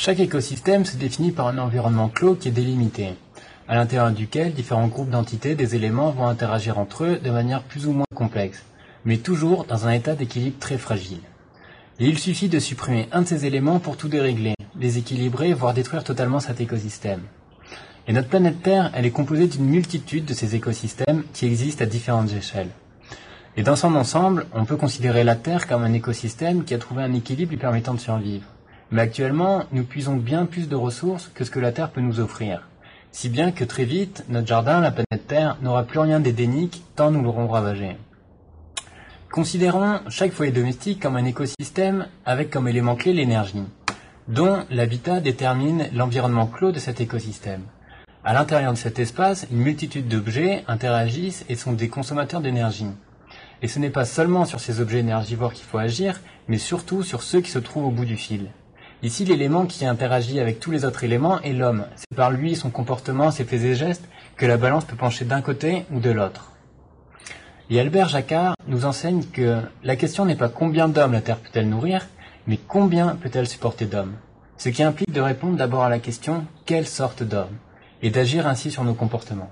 Chaque écosystème se définit par un environnement clos qui est délimité, à l'intérieur duquel différents groupes d'entités des éléments vont interagir entre eux de manière plus ou moins complexe, mais toujours dans un état d'équilibre très fragile. Et il suffit de supprimer un de ces éléments pour tout dérégler, déséquilibrer, voire détruire totalement cet écosystème. Et notre planète Terre, elle est composée d'une multitude de ces écosystèmes qui existent à différentes échelles. Et dans son ensemble, on peut considérer la Terre comme un écosystème qui a trouvé un équilibre lui permettant de survivre. Mais actuellement, nous puisons bien plus de ressources que ce que la Terre peut nous offrir. Si bien que très vite, notre jardin, la planète Terre, n'aura plus rien d'édénique tant nous l'aurons ravagé. Considérons chaque foyer domestique comme un écosystème avec comme élément clé l'énergie, dont l'habitat détermine l'environnement clos de cet écosystème. À l'intérieur de cet espace, une multitude d'objets interagissent et sont des consommateurs d'énergie. Et ce n'est pas seulement sur ces objets énergivores qu'il faut agir, mais surtout sur ceux qui se trouvent au bout du fil. Ici, l'élément qui interagit avec tous les autres éléments est l'homme. C'est par lui, son comportement, ses faits et gestes, que la balance peut pencher d'un côté ou de l'autre. Et Albert Jacquard nous enseigne que la question n'est pas combien d'hommes la Terre peut-elle nourrir, mais combien peut-elle supporter d'hommes. Ce qui implique de répondre d'abord à la question « quelle sorte d'homme ?» et d'agir ainsi sur nos comportements.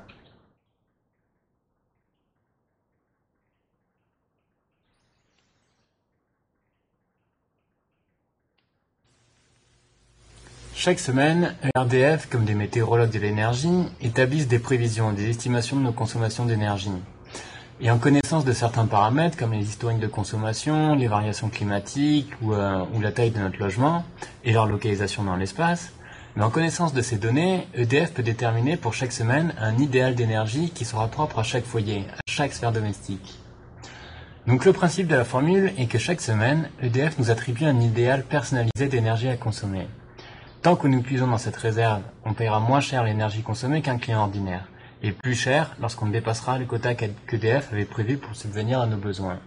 Chaque semaine, ERDF, comme des météorologues de l'énergie, établissent des prévisions, des estimations de nos consommations d'énergie. Et en connaissance de certains paramètres, comme les historiques de consommation, les variations climatiques ou la taille de notre logement et leur localisation dans l'espace, mais en connaissance de ces données, EDF peut déterminer pour chaque semaine un idéal d'énergie qui sera propre à chaque foyer, à chaque sphère domestique. Donc le principe de la formule est que chaque semaine, EDF nous attribue un idéal personnalisé d'énergie à consommer. Tant que nous puisons dans cette réserve, on paiera moins cher l'énergie consommée qu'un client ordinaire, et plus cher lorsqu'on dépassera le quota qu'EDF avait prévu pour subvenir à nos besoins.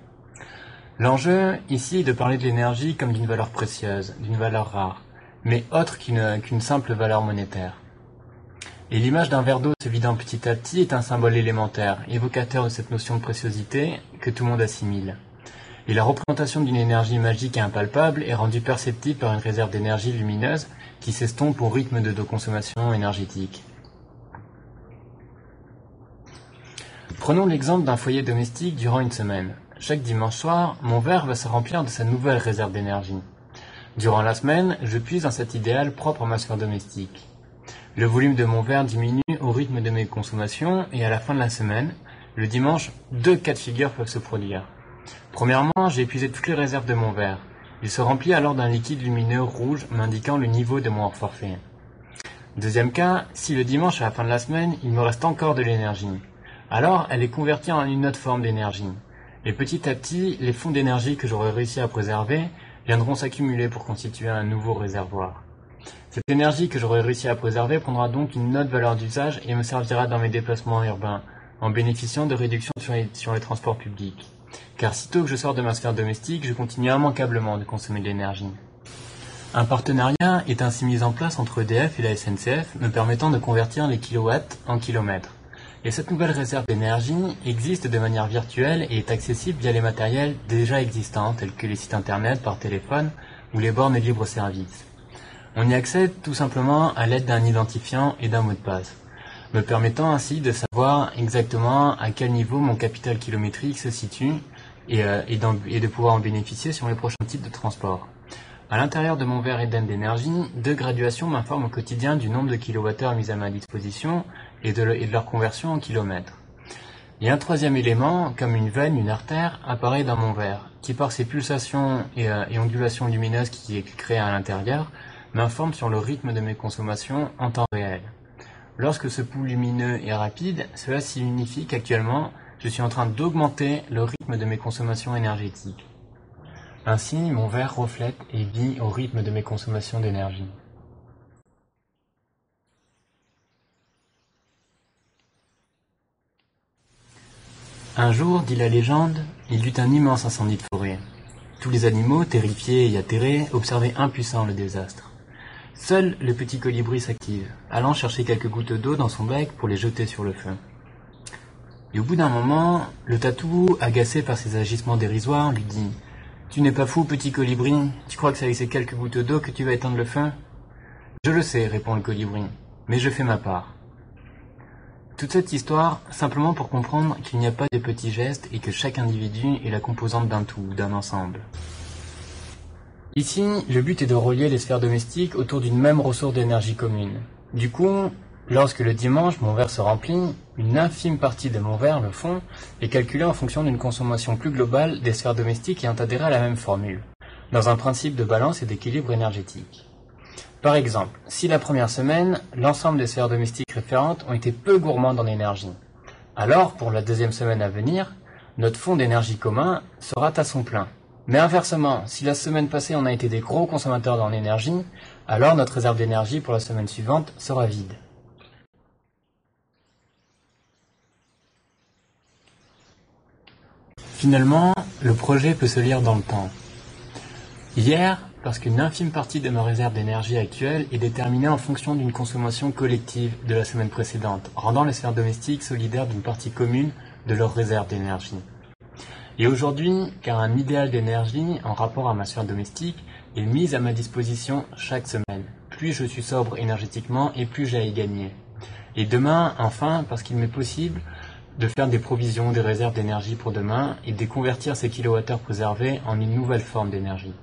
L'enjeu, ici, est de parler de l'énergie comme d'une valeur précieuse, d'une valeur rare, mais autre qu'une simple valeur monétaire. Et l'image d'un verre d'eau se vidant petit à petit est un symbole élémentaire, évocateur de cette notion de préciosité que tout le monde assimile. Et la représentation d'une énergie magique et impalpable est rendue perceptible par une réserve d'énergie lumineuse qui s'estompe au rythme de nos consommations énergétiques. Prenons l'exemple d'un foyer domestique durant une semaine. Chaque dimanche soir, mon verre va se remplir de sa nouvelle réserve d'énergie. Durant la semaine, je puise dans cet idéal propre à ma sphère domestique. Le volume de mon verre diminue au rythme de mes consommations et à la fin de la semaine, le dimanche, deux cas de figure peuvent se produire. Premièrement, j'ai épuisé toutes les réserves de mon verre. Il se remplit alors d'un liquide lumineux rouge m'indiquant le niveau de mon hors forfait. Deuxième cas, si le dimanche à la fin de la semaine, il me reste encore de l'énergie. Alors, elle est convertie en une autre forme d'énergie. Et petit à petit, les fonds d'énergie que j'aurai réussi à préserver viendront s'accumuler pour constituer un nouveau réservoir. Cette énergie que j'aurai réussi à préserver prendra donc une autre valeur d'usage et me servira dans mes déplacements urbains, en bénéficiant de réductions sur les transports publics. Car sitôt que je sors de ma sphère domestique, je continue immanquablement de consommer de l'énergie. Un partenariat est ainsi mis en place entre EDF et la SNCF, me permettant de convertir les kilowatts en kilomètres. Et cette nouvelle réserve d'énergie existe de manière virtuelle et est accessible via les matériels déjà existants, tels que les sites internet par téléphone ou les bornes libre-service. On y accède tout simplement à l'aide d'un identifiant et d'un mot de passe, me permettant ainsi de savoir exactement à quel niveau mon capital kilométrique se situe et de pouvoir en bénéficier sur les prochains types de transport. À l'intérieur de mon verre Eden d'énergie, deux graduations m'informent au quotidien du nombre de kilowattheures mis à ma disposition et de leur conversion en kilomètres. Et un troisième élément, comme une veine, une artère, apparaît dans mon verre, qui par ses pulsations et ondulations lumineuses qui est créée à l'intérieur, m'informe sur le rythme de mes consommations en temps réel. Lorsque ce pouls lumineux est rapide, cela signifie qu'actuellement, je suis en train d'augmenter le rythme de mes consommations énergétiques. Ainsi, mon verre reflète et vit au rythme de mes consommations d'énergie. Un jour, dit la légende, il y eut un immense incendie de forêt. Tous les animaux, terrifiés et atterrés, observaient impuissants le désastre. Seul le petit colibri s'active, allant chercher quelques gouttes d'eau dans son bec pour les jeter sur le feu. Et au bout d'un moment, le tatou, agacé par ses agissements dérisoires, lui dit « Tu n'es pas fou, petit colibri? Tu crois que c'est avec ces quelques gouttes d'eau que tu vas éteindre le feu ?» Je le sais, répond le colibri, mais je fais ma part. Toute cette histoire, simplement pour comprendre qu'il n'y a pas de petits gestes et que chaque individu est la composante d'un tout, d'un ensemble. Ici, le but est de relier les sphères domestiques autour d'une même ressource d'énergie commune. Du coup, lorsque le dimanche mon verre se remplit, une infime partie de mon verre, le fond, est calculée en fonction d'une consommation plus globale des sphères domestiques ayant adhéré à la même formule, dans un principe de balance et d'équilibre énergétique. Par exemple, si la première semaine, l'ensemble des sphères domestiques référentes ont été peu gourmandes en énergie, alors pour la deuxième semaine à venir, notre fonds d'énergie commun sera à son plein. Mais inversement, si la semaine passée on a été des gros consommateurs en énergie, alors notre réserve d'énergie pour la semaine suivante sera vide. Finalement, le projet peut se lire dans le temps. Hier, parce qu'une infime partie de ma réserve d'énergie actuelle est déterminée en fonction d'une consommation collective de la semaine précédente, rendant les sphères domestiques solidaires d'une partie commune de leur réserve d'énergie. Et aujourd'hui, car un idéal d'énergie en rapport à ma sphère domestique est mis à ma disposition chaque semaine. Plus je suis sobre énergétiquement et plus j'ai à y gagner. Et demain, enfin, parce qu'il m'est possible de faire des provisions, des réserves d'énergie pour demain et de convertir ces kilowattheures préservés en une nouvelle forme d'énergie.